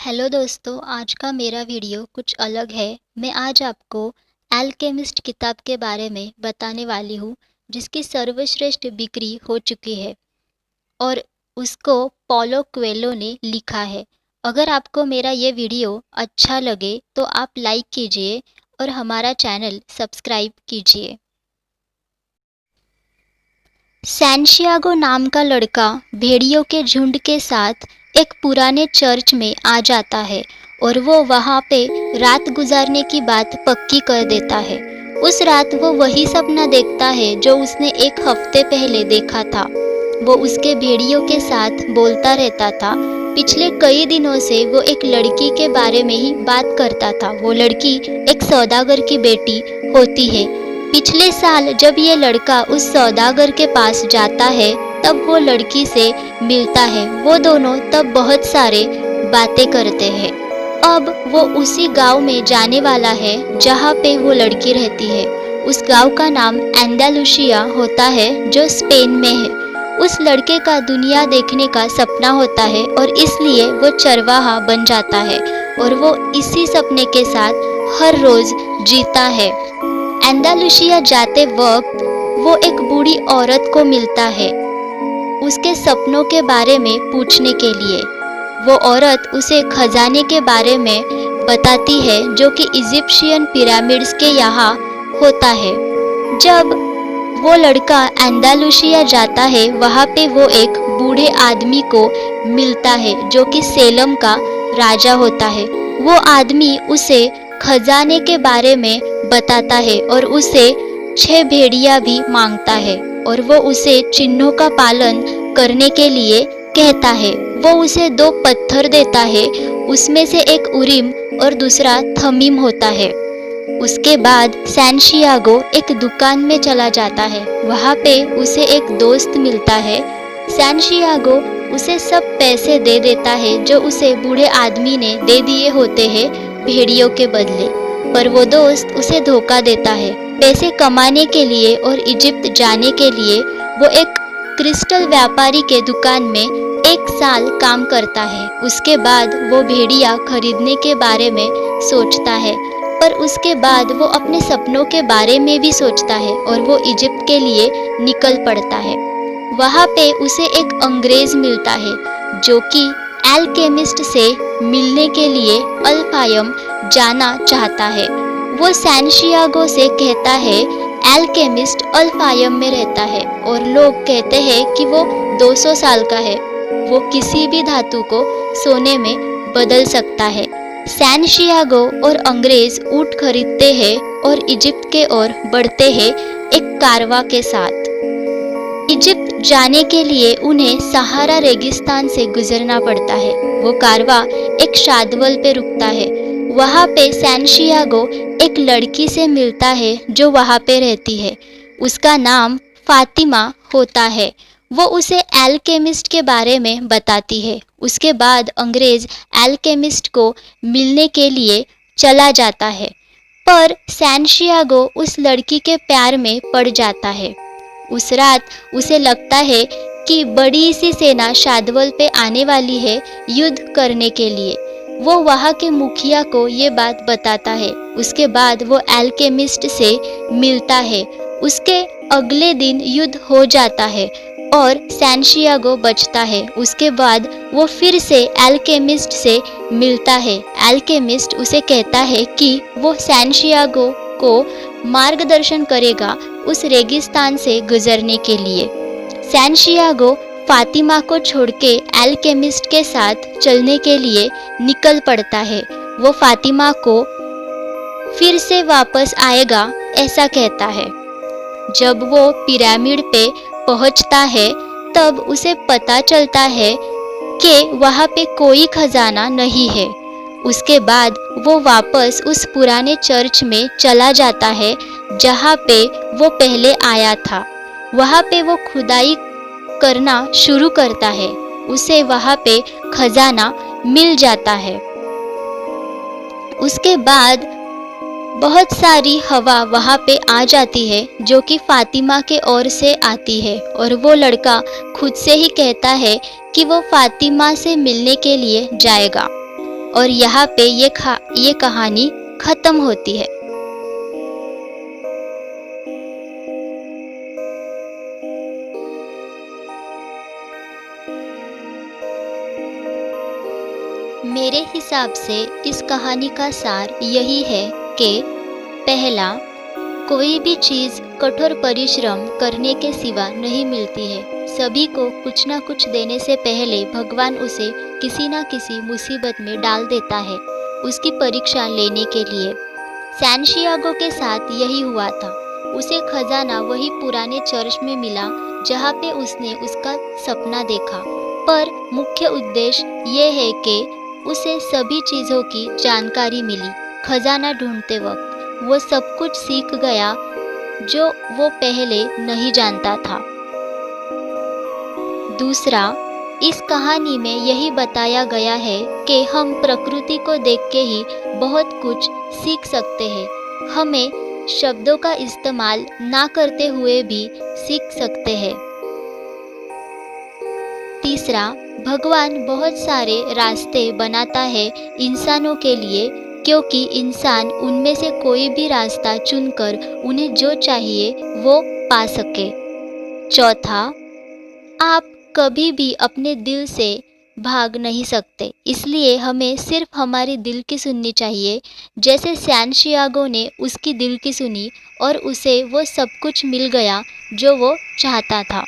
Hello दोस्तों, आज का मेरा वीडियो कुछ अलग है। मैं आज आपको अल्केमिस्ट किताब के बारे में बताने वाली हूँ, जिसकी सर्वश्रेष्ठ बिक्री हो चुकी है और उसको पॉलो कोएल्हो ने लिखा है। अगर आपको मेरा ये वीडियो अच्छा लगे तो आप लाइक कीजिए और हमारा चैनल सब्सक्राइब कीजिए। सैंटियागो नाम का लड़का भेड़ियों के झुंड के साथ एक पुराने चर्च में आ जाता है और वो वहाँ पे रात गुजारने की बात पक्की कर देता है। उस रात वो वही सपना देखता है जो उसने एक हफ्ते पहले देखा था। वो उसके भेड़ियों के साथ बोलता रहता था। पिछले कई दिनों से वो एक लड़की के बारे में ही बात करता था। वो लड़की एक सौदागर की बेटी होती है। पिछले साल जब ये लड़का उस सौदागर के पास जाता है तब वो लड़की से मिलता है। वो दोनों तब बहुत सारे बातें करते हैं। अब वो उसी गांव में जाने वाला है जहाँ पे वो लड़की रहती है। उस गांव का नाम एंडालुसिया होता है जो स्पेन में है। उस लड़के का दुनिया देखने का सपना होता है और इसलिए वो चरवाहा बन जाता है और वो इसी सपने के साथ हर रोज जीता है। एंडालुसिया जाते वक्त वो एक बूढ़ी औरत को मिलता है उसके सपनों के बारे में पूछने के लिए। वो औरत उसे खजाने के बारे में बताती है जो कि इजिप्शियन पिरामिड्स के यहाँ होता है। जब वो लड़का एंडालुसिया जाता है वहाँ पे वो एक बूढ़े आदमी को मिलता है जो कि सेलम का राजा होता है। वो आदमी उसे खजाने के बारे में बताता है और उसे 6 भेड़िया भी मांगता है और वो उसे चिन्हों का पालन करने के लिए कहता है। वो उसे 2 पत्थर देता है, उसमें से एक उरीम और दूसरा थमीम होता है। उसके बाद सैंटियागो एक दुकान में चला जाता है। वहाँ पे उसे एक दोस्त मिलता है। सैंटियागो उसे सब पैसे दे देता है जो उसे बूढ़े आदमी ने दे दिए होते हैं भेड़ियों के बदले, पर वो दोस्त उसे धोखा देता है। पैसे कमाने के लिए और इजिप्ट जाने के लिए वो एक क्रिस्टल व्यापारी के दुकान में 1 साल काम करता है। उसके बाद वो भेड़िया खरीदने के बारे में सोचता है, पर उसके बाद वो अपने सपनों के बारे में भी सोचता है और वो इजिप्ट के लिए निकल पड़ता है। वहाँ पे उसे एक अंग्रेज मिलता है जो कि अल्केमिस्ट से मिलने के लिए अल्फायम जाना चाहता है। वो सैंटियागो से कहता है अल्केमिस्ट अल्फायम में रहता है और लोग कहते हैं कि वो 200 साल का है। वो किसी भी धातु को सोने में बदल सकता है। सैंटियागो और अंग्रेज ऊँट खरीदते हैं और इजिप्ट के ओर बढ़ते हैं एक कारवां के साथ। इजिप्ट जाने के लिए उन्हें सहारा रेगिस्तान से गुजरना पड़ता है। वो कारवां एक शादवल पे रुकता है। वहाँ पे सैंटियागो एक लड़की से मिलता है जो वहाँ पे रहती है। उसका नाम फातिमा होता है। वो उसे अल्केमिस्ट के बारे में बताती है। उसके बाद अंग्रेज अल्केमिस्ट को मिलने के लिए चला जाता है, पर सैंटियागो उस लड़की के प्यार में पड़ जाता है। उस रात उसे लगता है कि बड़ी सी सेना शादवल पे आने वाली है युद्ध करने के लिए। वो वहाँ के मुखिया को ये बात बताता है। उसके बाद वो अल्केमिस्ट से मिलता है। उसके अगले दिन युद्ध हो जाता है और सैंटियागो बचता है। उसके बाद वो फिर से अल्केमिस्ट से मिलता है। अल्केमिस्ट उसे कहता है कि वो सैंटियागो को मार्गदर्शन करेगा उस रेगिस्तान से गुजरने के लिए। सैंटियागो फातिमा को छोड़ के अल्केमिस्ट के साथ चलने के लिए निकल पड़ता है। वो फातिमा को फिर से वापस आएगा ऐसा कहता है। जब वो पिरामिड पे पहुंचता है तब उसे पता चलता है कि वहाँ पे कोई खजाना नहीं है। उसके बाद वो वापस उस पुराने चर्च में चला जाता है जहाँ पे वो पहले आया था। वहाँ पे वो खुदाई करना शुरू करता है। उसे वहाँ पे खजाना मिल जाता है। उसके बाद बहुत सारी हवा वहाँ पे आ जाती है जो कि फातिमा के ओर से आती है और वो लड़का खुद से ही कहता है कि वो फातिमा से मिलने के लिए जाएगा। और यहाँ पे ये कहानी खत्म होती है। मेरे हिसाब से इस कहानी का सार यही है कि पहला, कोई भी चीज़ कठोर परिश्रम करने के सिवा नहीं मिलती है। सभी को कुछ ना कुछ देने से पहले भगवान उसे किसी ना किसी मुसीबत में डाल देता है, उसकी परीक्षा लेने के लिए। सैंशियागो के साथ यही हुआ था। उसे खजाना वही पुराने चर्च में मिला जहाँ पे उसने उसका सपना देखा, पर मुख्य उद्देश्य ये है कि उसे सभी चीज़ों की जानकारी मिली। खजाना ढूंढते वक्त वो सब कुछ सीख गया जो वो पहले नहीं जानता था। दूसरा, इस कहानी में यही बताया गया है कि हम प्रकृति को देख के ही बहुत कुछ सीख सकते हैं। हमें शब्दों का इस्तेमाल ना करते हुए भी सीख सकते हैं। तीसरा, भगवान बहुत सारे रास्ते बनाता है इंसानों के लिए, क्योंकि इंसान उनमें से कोई भी रास्ता चुनकर उन्हें जो चाहिए वो पा सके। चौथा, आप कभी भी अपने दिल से भाग नहीं सकते, इसलिए हमें सिर्फ हमारी दिल की सुननी चाहिए। जैसे सैंशियागो ने उसकी दिल की सुनी और उसे वो सब कुछ मिल गया जो वो चाहता था।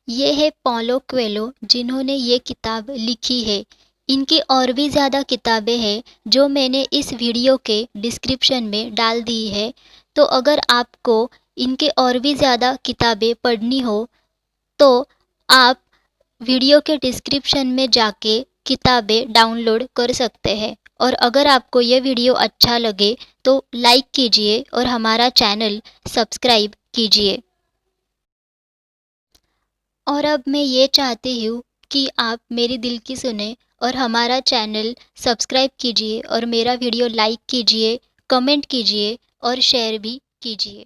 ये है पॉलो क्वेलो, जिन्होंने ये किताब लिखी है। इनकी और भी ज़्यादा किताबें हैं जो मैंने इस वीडियो के डिस्क्रिप्शन में डाल दी है। तो अगर आपको इनके और भी ज़्यादा किताबें पढ़नी हो तो आप वीडियो के डिस्क्रिप्शन में जाके किताबें डाउनलोड कर सकते हैं। और अगर आपको ये वीडियो अच्छा लगे तो लाइक कीजिए और हमारा चैनल सब्सक्राइब कीजिए। और अब मैं ये चाहती हूँ कि आप मेरी दिल की सुने और हमारा चैनल सब्सक्राइब कीजिए और मेरा वीडियो लाइक कीजिए, कमेंट कीजिए और शेयर भी कीजिए।